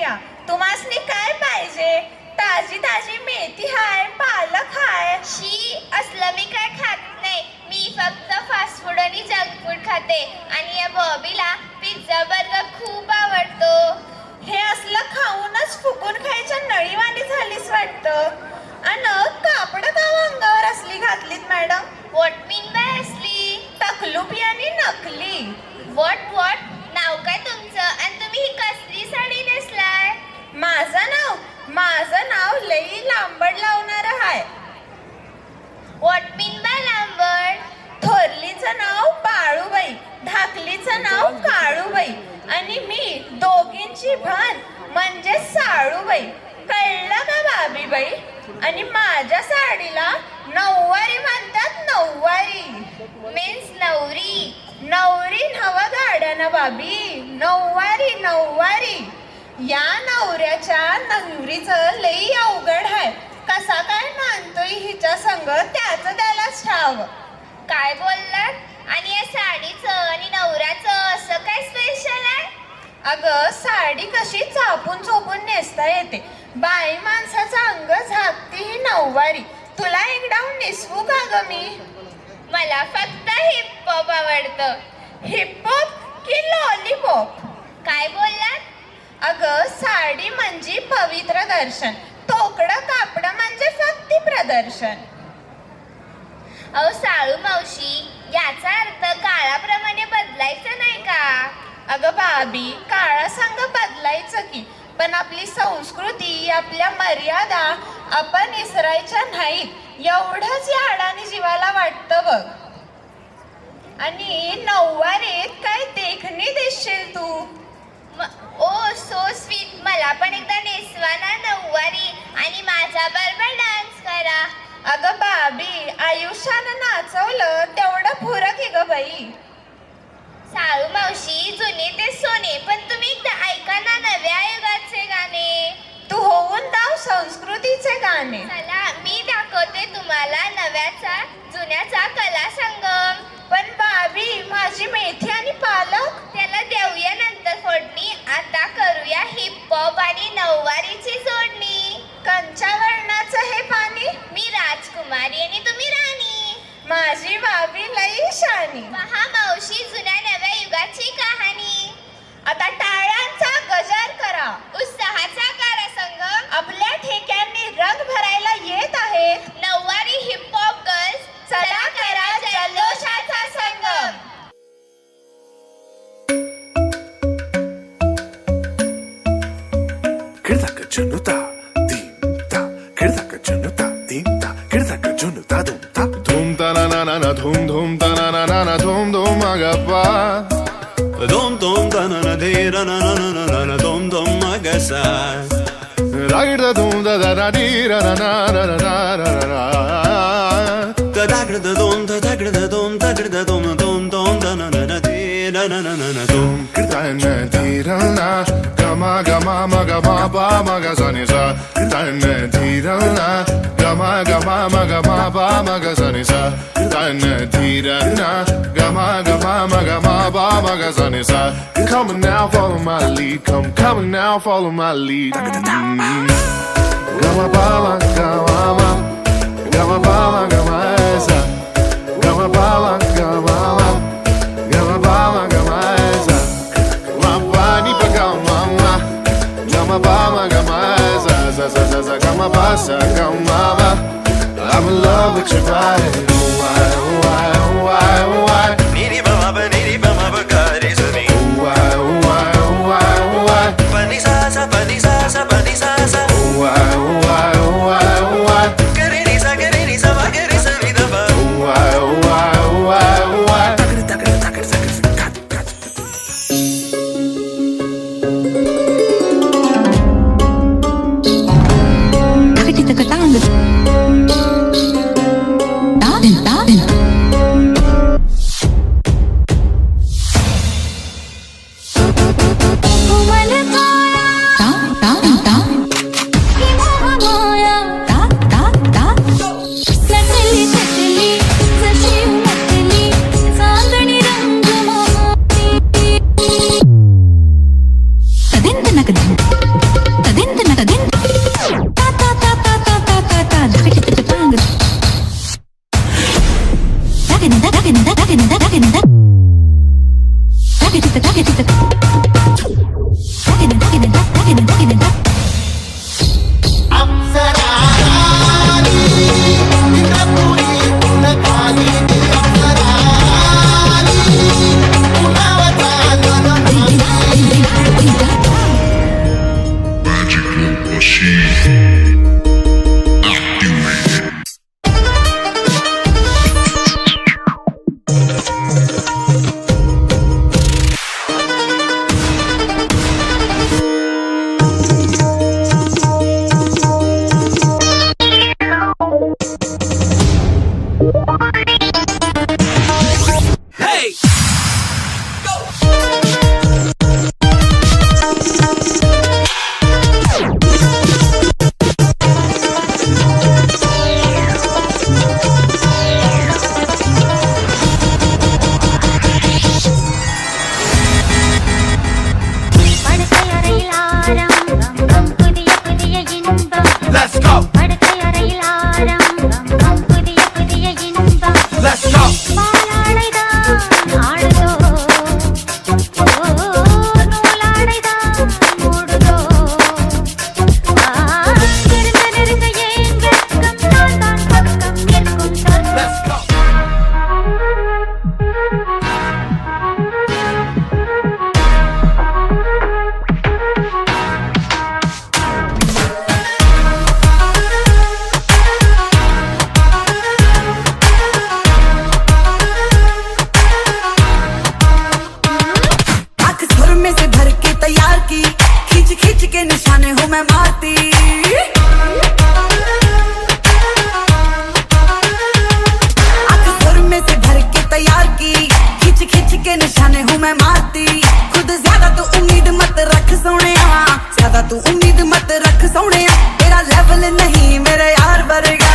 या. तुम्हासनी काय पाहिजे? ताजी ताजी मेथी हाय, पालक हाय. शी, असलं मी काय खात नाही. मी फक्त फास्ट फूड आणि जंक फूड खाते. आणि या बॉबीला पिझ्झा बर्गर खूप आवडतो. हे असलं खाऊनच फुकून खायच्या नळीवाणी झालीस वाटतं. अन कापड का अंगावर असली घातलीत मॅडम? व्हॉट मीन बाय असली? टकलुपी आणि नकली. व्हॉट नाव काय तुमचं? आणि तुम्ही ही कसली साडी नेसलाय? माझं नाव लई लांबड लावणार आहे. What mean by लांबड? थोरलीचं नाव बाळूबाई, धाकलीचं नाव काळूबाई आणि मी दोघींची भान म्हणजे साळूबाई. कळलं का बाबीबाई? आणि माझ्या साडीला नऊवारी म्हणतात. नऊवारी मीन्स नवरी. नवरी नव गाड्यानं बाबी. नऊवारी. या नवऱ्याच्या नवरीचं लई अवघड आहे. कसा काय मानतोय हिच्या संग त्याचं त्यालाच ठाव. काय बोललात? आणि या साडीचं आणि नवऱ्याचं असं काय स्पेशल आहे? अगं साडी कशी चापून चोपून नेसता येते. बाई माणसाचं अंग झाकते ही नऊवारी. तुला एकदा नेसवू का ग मी? मला फक्त हिप-हॉप आवडतं. हिप-हॉप की लॉलीपॉप? काय बोललात? अगं साडी म्हणजे पवित्र दर्शन, तोकडं कापड म्हणजे फक्ती प्रदर्शन. अहो साळू मावशी, याचा अर्थ काळाप्रमाणे बदलायचं नाही का? अगं बाबी, काळासंग बदलायचं की, पण आपली संस्कृती, आपल्या मर्यादा आपण विसरायच्या नाहीत. एवढंच या अडाणी जीवाला वाटतं बघ. आणि नऊवारीत काय देखणी दिसशील तू. ओ सो स्वीट. मला पण एकदा नेसवा ना नऊवारी आणि माझ्या बरोबर डान्स करा. अगं बाबी, आयुष्यानं नाचवलं तेवढं पुरं की ग बाई. साळू मावशी, जुने ते सोने, पण तुम्ही एकदा ऐका ना नव्या युगाचे गाणे. तू होऊन दाव संस्कृतीचे गाणे. चला मी दाखवते तुम्हाला नव्याचा जुन्याचा कला संगम. पण बाबी, माझी मेथी आणि पालक? त्याला देऊया नंतर फोडणी. आता करूया हिप-हॉप आणि नऊवारीची जोडणी. कंच्या वर्णाचं हे पाणी? मी राजकुमारी आणि तुम्ही राणी. माझी बाबी लई शानी. पहा मावशी, जुन्या नव्या युगाची कहाणी. आता टाळ्यांचा गजर करा. उत्साहाचा करा संगम. आपल्या ठेक्यांनी रंग भरायला येत आहेत नऊवारी हिप-हॉप गर्ल्स. चला करा जल्लोषाचा संगम. Kirdaka junuta, dimta. Kirdaka junuta, dimta. Kirdaka junuta, dumta. Dum ta na na na na, dum dum ta na na na na, dum dum agapa. Dum dum da na na de ra na na na na na dum dum agasa. Ra da dum da da da di ra na na na na na na na. Da da da dum da da dum da da dum dum dum da na na na de ra na na na na dum. Kirdana di ra na, gama gama ma gama ba ma ga sa ni sa. Kirdana di ra na, gama gama ma gama ba ma ga sa ni sa. Kirdana di ra na, gama gama ma gama ba ma ga sa ni sa. Come on now, follow my lead. Come on now, follow my lead. Gama ba ma gama ma, gama ba ma gama sa. Gama ba ma gama ma, gama ba ma gama sa. Ma ba ni pa gama ma, gama ba ma gama sa sa sa sa sa gama ba sa gama ba. I'm in love with your body. Why, why, why, why? Niri ba ma ba niri ba ma ba ga re sa ni. Why, why, why, why? Pa ni sa sa pa ni sa sa pa ni sa sa. Why, why, why, why? Ga re ni sa ba ga re sa ni da ba. Why, why, why, why? Bakit kita katanggal? Tahan. तू उम्मीद मत रख सोहणिया तेरा level नहीं मेरे यार वर्गा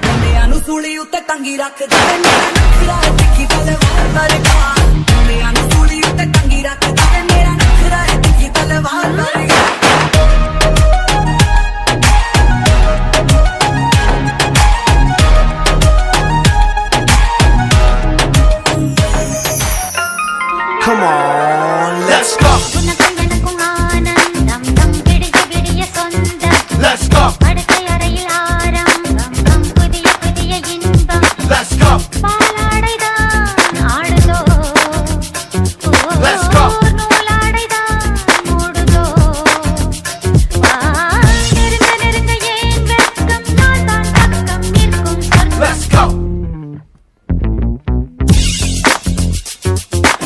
मुंडियां नु सूली उत्ते टंगी रख दे मेरा नखरा दिखी तलवार वर्गा मुंडियां नु सूली उत्ते टंगी रख दे मेरा नखरा दिखी तलवार वर्गा Come on, let's go. Let's go. Let's go. Let's go. Let's go.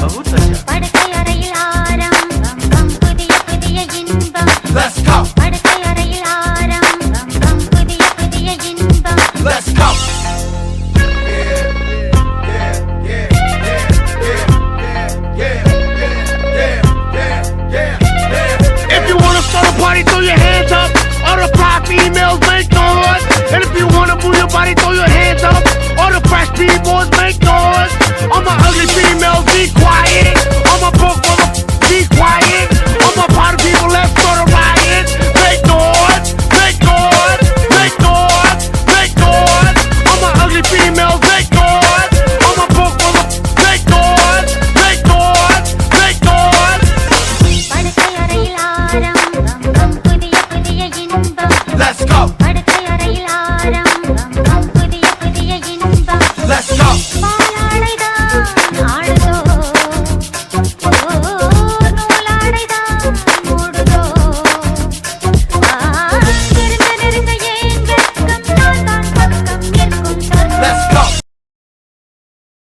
बहुत अच्छा Let's go. Let's go. If you wanna start a party, throw your hands up. All the pop females make noise. And if you wanna move your body, throw your hands up. All the fresh B-boys make noise. All my ugly females be quiet.